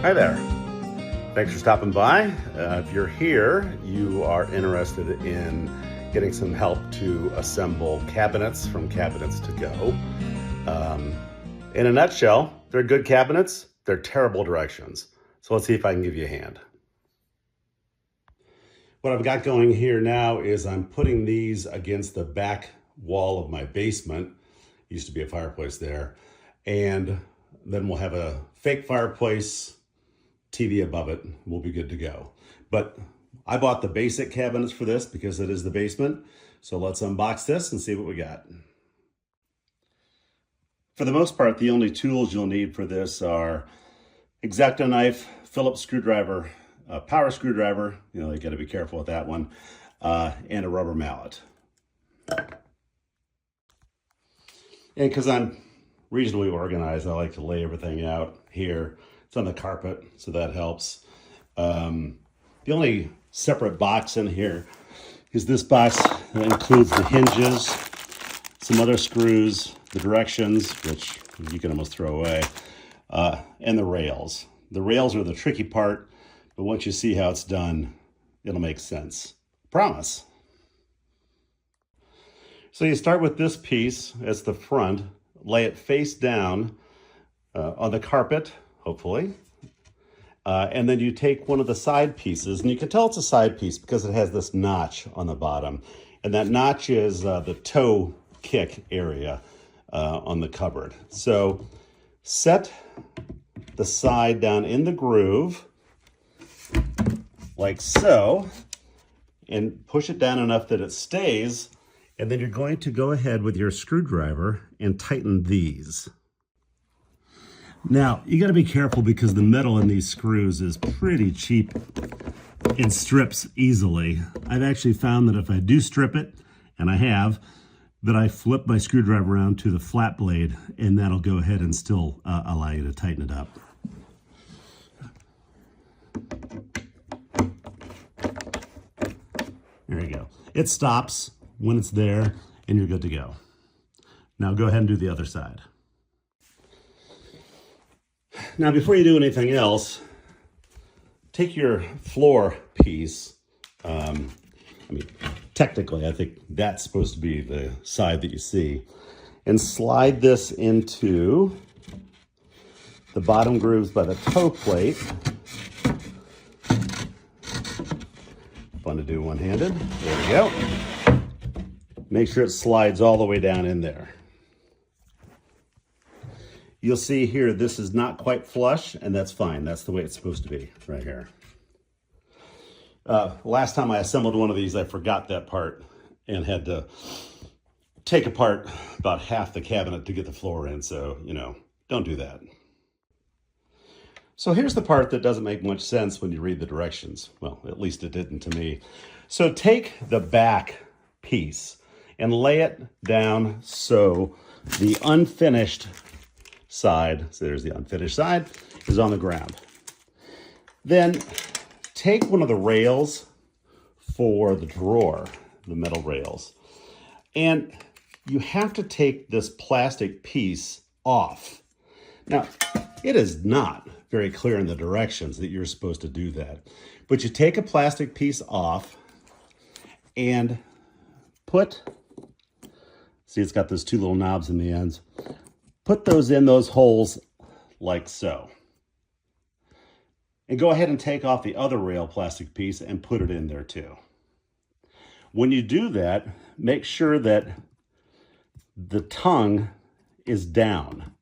Hi there. Thanks for stopping by. If you're here, you are interested in getting some help to assemble cabinets from Cabinets to Go. In a nutshell, they're good cabinets, they're terrible directions. So let's see if I can give you a hand. What I've got going here now is I'm putting these against the back wall of my basement. Used to be a fireplace there. And then we'll have a fake fireplace, TV above it, we'll be good to go. But I bought the basic cabinets for this because it is the basement. So let's unbox this and see what we got. For the most part, the only tools you'll need for this are X-Acto knife, Phillips screwdriver, a power screwdriver, you know, you gotta be careful with that one, and a rubber mallet. And because I'm reasonably organized, I like to lay everything out here. It's on the carpet, so that helps. The only separate box in here is this box that includes the hinges, some other screws, the directions, which you can almost throw away, and the rails. The rails are the tricky part, but once you see how it's done, it'll make sense. Promise. So you start with this piece as the front, lay it face down on the carpet, hopefully. And then you take one of the side pieces, and you can tell it's a side piece because it has this notch on the bottom. And that notch is the toe kick area on the cupboard. So set the side down in the groove, like so, and push it down enough that it stays. And then you're going to go ahead with your screwdriver and tighten these. Now, you gotta be careful because the metal in these screws is pretty cheap and strips easily. I've actually found that if I do strip it, and I have, that I flip my screwdriver around to the flat blade, and that'll go ahead and still allow you to tighten it up. There you go. It stops when it's there, and you're good to go. Now go ahead and do the other side. Now, before you do anything else, take your floor piece. Technically, I think that's supposed to be the side that you see, and slide this into the bottom grooves by the toe plate. Fun to do one-handed. There we go. Make sure it slides all the way down in there. You'll see here, this is not quite flush, and that's fine. That's the way it's supposed to be, right here. Last time I assembled one of these, I forgot that part and had to take apart about half the cabinet to get the floor in, so, you know, don't do that. So here's the part that doesn't make much sense when you read the directions. Well, at least it didn't to me. So take the back piece and lay it down so the unfinished side, so there's the unfinished side, is on the ground. Then take one of the rails for the drawer, the metal rails, and you have to take this plastic piece off. Now, it is not very clear in the directions that you're supposed to do that, but you take a plastic piece off and put, see, it's got those two little knobs in the ends. Put those in those holes like so. And go ahead and take off the other rail plastic piece and put it in there too. When you do that, make sure that the tongue is down.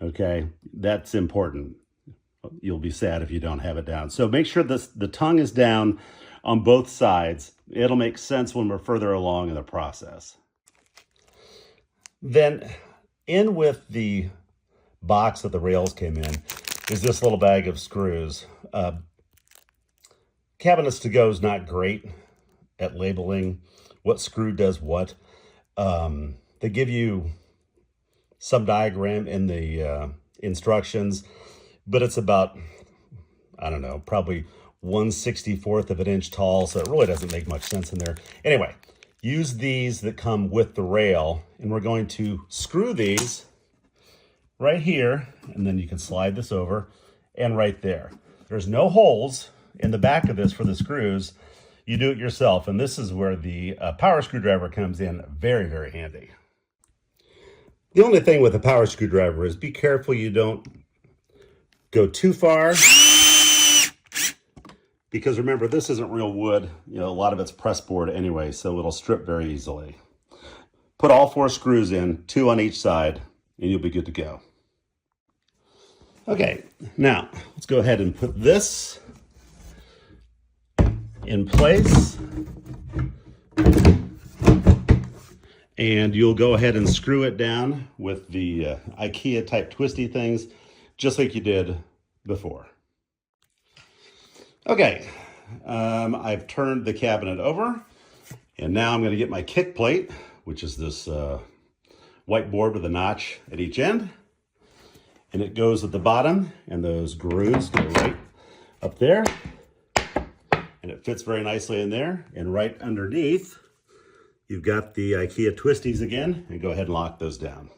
Okay, that's important. You'll be sad if you don't have it down. So make sure the tongue is down on both sides. It'll make sense when we're further along in the process. Then in with the box that the rails came in is this little bag of screws. Cabinets to Go is not great at labeling what screw does what. They give you some diagram in the instructions, but it's about, I don't know, probably 1/64 of an inch tall, so it really doesn't make much sense in there. Anyway, use these that come with the rail, and we're going to screw these right here, and then you can slide this over, and right there. There's no holes in the back of this for the screws. You do it yourself, and this is where the power screwdriver comes in very, very handy. The only thing with a power screwdriver is be careful you don't go too far, because remember, this isn't real wood. You know, a lot of it's press board anyway, so it'll strip very easily. Put all 4 screws in, 2 on each side, and you'll be good to go. Okay, now let's go ahead and put this in place. And you'll go ahead and screw it down with the IKEA type twisty things, just like you did before. Okay, I've turned the cabinet over, and now I'm going to get my kick plate, which is this white board with a notch at each end, and it goes at the bottom, and those grooves go right up there, and it fits very nicely in there. And right underneath, you've got the IKEA twisties again, and go ahead and lock those down.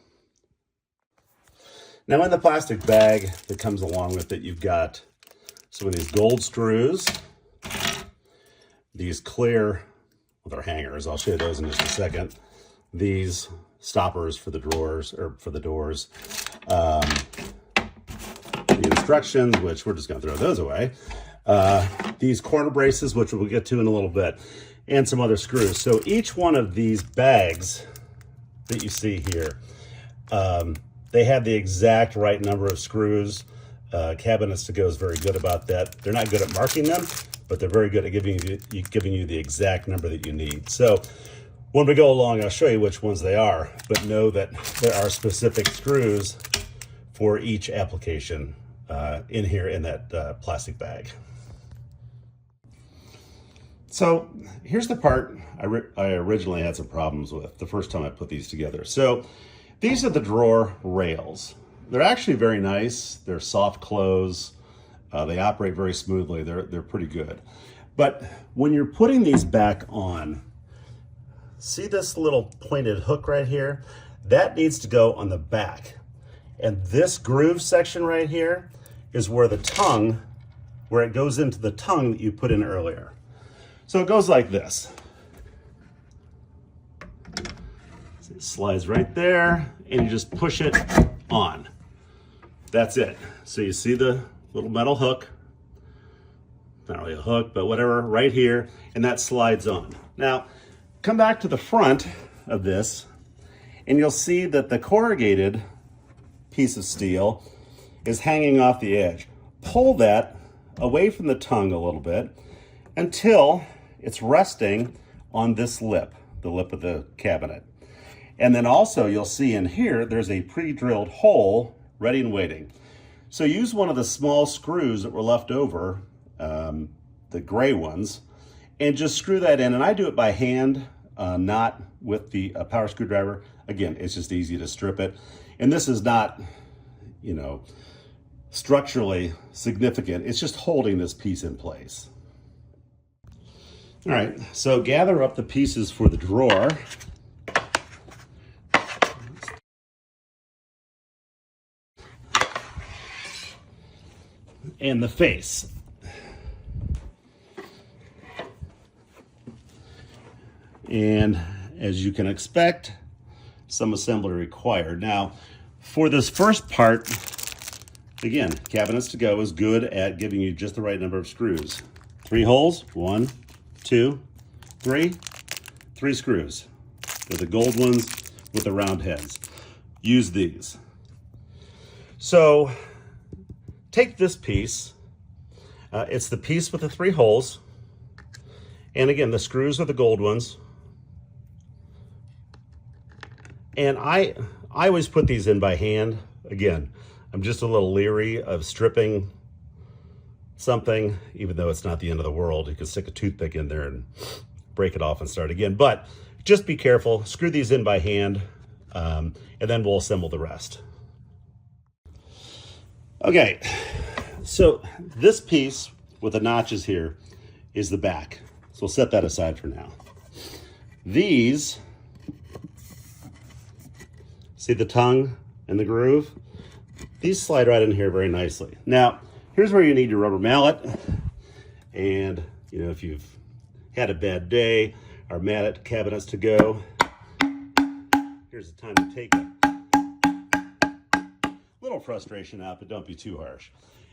Now in the plastic bag that comes along with it, you've got some of these gold screws, these clear, well, they're hangers, I'll show you those in just a second, these stoppers for the drawers, or for the doors, the instructions, which we're just gonna throw those away, these corner braces, which we'll get to in a little bit, and some other screws. So each one of these bags that you see here, they have the exact right number of screws. Cabinets to Go is very good about that. They're not good at marking them, but they're very good at giving you the exact number that you need. So when we go along, I'll show you which ones they are, but know that there are specific screws for each application in here in that plastic bag. So here's the part I originally had some problems with the first time I put these together. So these are the drawer rails. They're actually very nice. They're soft close. They operate very smoothly. They're pretty good. But when you're putting these back on, see this little pointed hook right here? That needs to go on the back. And this groove section right here is where the tongue, where it goes into the tongue that you put in earlier. So it goes like this. It slides right there, and you just push it on. That's it. So you see the little metal hook, not really a hook, but whatever, right here, and that slides on. Now, come back to the front of this, and you'll see that the corrugated piece of steel is hanging off the edge. Pull that away from the tongue a little bit until it's resting on this lip, the lip of the cabinet. And then also you'll see in here, there's a pre-drilled hole ready and waiting. So use one of the small screws that were left over, the gray ones, and just screw that in. And I do it by hand, not with the power screwdriver. Again, it's just easy to strip it. And this is not, you know, structurally significant. It's just holding this piece in place. All right, so gather up the pieces for the drawer. And the face. And as you can expect, some assembly required. Now, for this first part, again, Cabinets to Go is good at giving you just the right number of screws. 3 holes, 1, 2, 3, 3 screws. They're the gold ones with the round heads. Use these. So take this piece. It's the piece with the 3 holes. And again, the screws are the gold ones. And I always put these in by hand. Again, I'm just a little leery of stripping something, even though it's not the end of the world. You can stick a toothpick in there and break it off and start again. But just be careful, screw these in by hand, and then we'll assemble the rest. Okay, so this piece with the notches here is the back. So we'll set that aside for now. These, see the tongue and the groove? These slide right in here very nicely. Now, here's where you need your rubber mallet. And, you know, if you've had a bad day, our mallet cabinets to go. Here's the time to take it. Little frustration out, but don't be too harsh.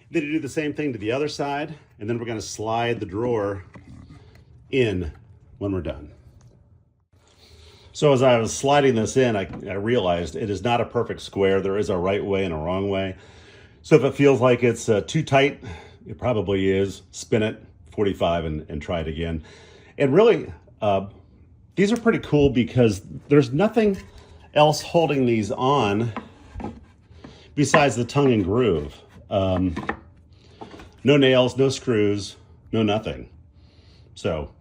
Then you do the same thing to the other side, and then we're going to slide the drawer in when we're done. So as I was sliding this in, I realized it is not a perfect square. There is a right way and a wrong way. So if it feels like it's too tight, it probably is. Spin it 45 and try it again. And really, these are pretty cool because there's nothing else holding these on besides the tongue and groove. No nails, no screws, no nothing. So,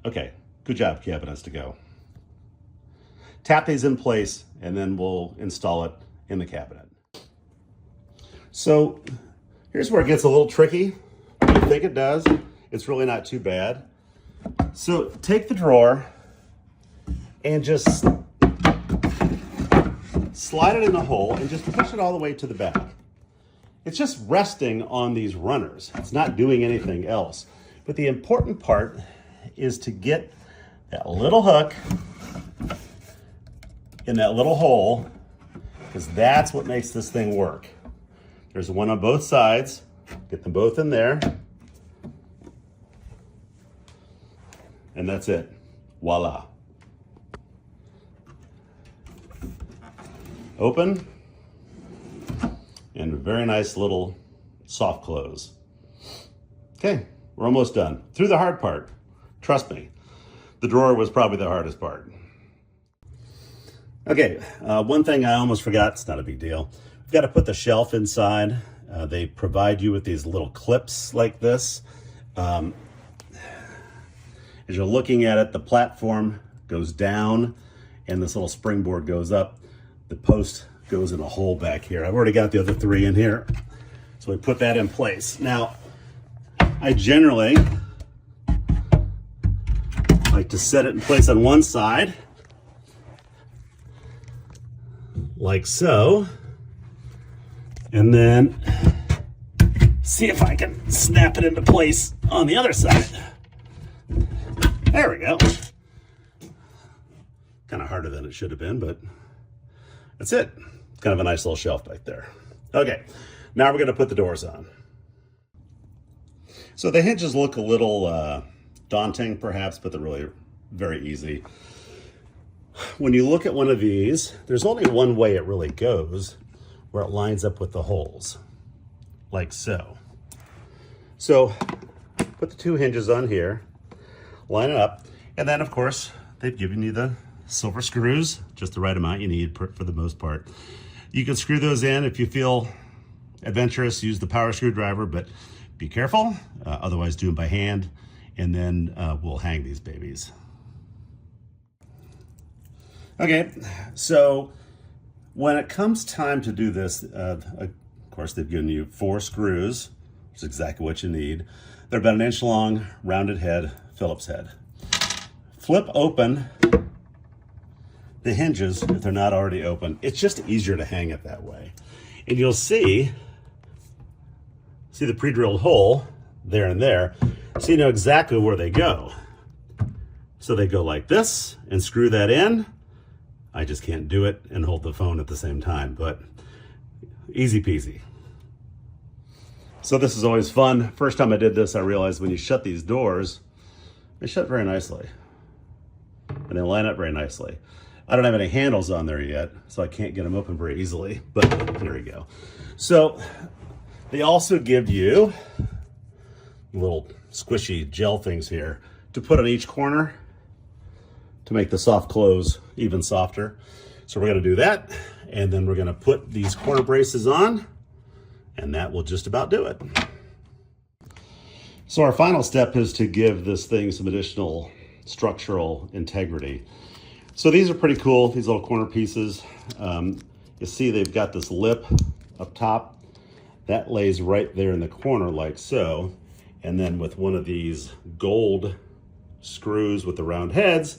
okay, good job, cabinets to go. Tap these in place and then we'll install it in the cabinet. So here's where it gets a little tricky. I think it does. It's really not too bad. So take the drawer and just slide it in the hole and just push it all the way to the back. It's just resting on these runners. It's not doing anything else. But the important part is to get that little hook in that little hole, because that's what makes this thing work. There's one on both sides. Get them both in there. And that's it. Voila. Open. And a very nice little soft close. Okay, we're almost done. Through the hard part. Trust me, the drawer was probably the hardest part. Okay, one thing I almost forgot, it's not a big deal. We've got to put the shelf inside. They provide you with these little clips like this. As you're looking at it, the platform goes down and this little springboard goes up. The post goes in a hole back here. I've already got the other three in here. So we put that in place. Now, I generally like to set it in place on one side, like so, and then see if I can snap it into place on the other side. There we go. Kind of harder than it should have been, but that's it. Kind of a nice little shelf back there. Okay, now we're going to put the doors on. So the hinges look a little daunting perhaps, but they're really very easy. When you look at one of these, there's only one way it really goes, where it lines up with the holes, like so. So put the two hinges on here, line it up, and then of course they've given you the silver screws, just the right amount you need for the most part. You can screw those in if you feel adventurous, use the power screwdriver, but be careful, otherwise do them by hand, and then we'll hang these babies. Okay, so when it comes time to do this, of course they've given you 4 screws, which is exactly what you need. They're about 1 inch long, rounded head, Phillips head. Flip open the hinges if they're not already open. It's just easier to hang it that way. And you'll see the pre-drilled hole there and there, so you know exactly where they go. So they go like this and screw that in. I just can't do it and hold the phone at the same time, but easy peasy. So this is always fun. First time I did this, I realized when you shut these doors, they shut very nicely. And they line up very nicely. I don't have any handles on there yet, so I can't get them open very easily, but there we go. So they also give you little squishy gel things here to put on each corner to make the soft close even softer. So we're gonna do that, and then we're gonna put these corner braces on, and that will just about do it. So our final step is to give this thing some additional structural integrity. So these are pretty cool, these little corner pieces. You see they've got this lip up top. That lays right there in the corner like so. And then with one of these gold screws with the round heads,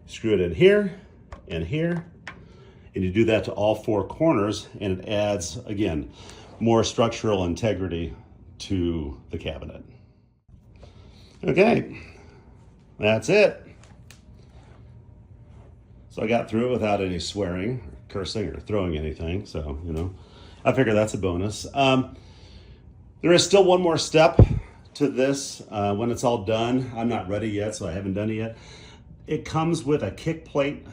screw it in here and here. And you do that to all 4 corners, and it adds, again, more structural integrity to the cabinet. Okay, that's it. So I got through it without any swearing, or cursing, or throwing anything. So, I figure that's a bonus. There is still one more step to this. When it's all done, I'm not ready yet, so I haven't done it yet. It comes with a kick plate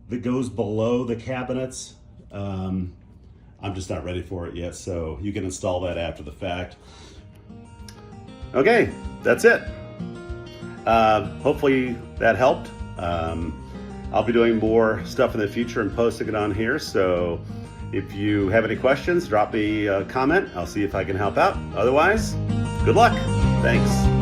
that goes below the cabinets. I'm just not ready for it yet, so you can install that after the fact. Okay, that's it. Hopefully that helped. I'll be doing more stuff in the future and posting it on here, so if you have any questions, drop me a comment. I'll see if I can help out. Otherwise, good luck. Thanks.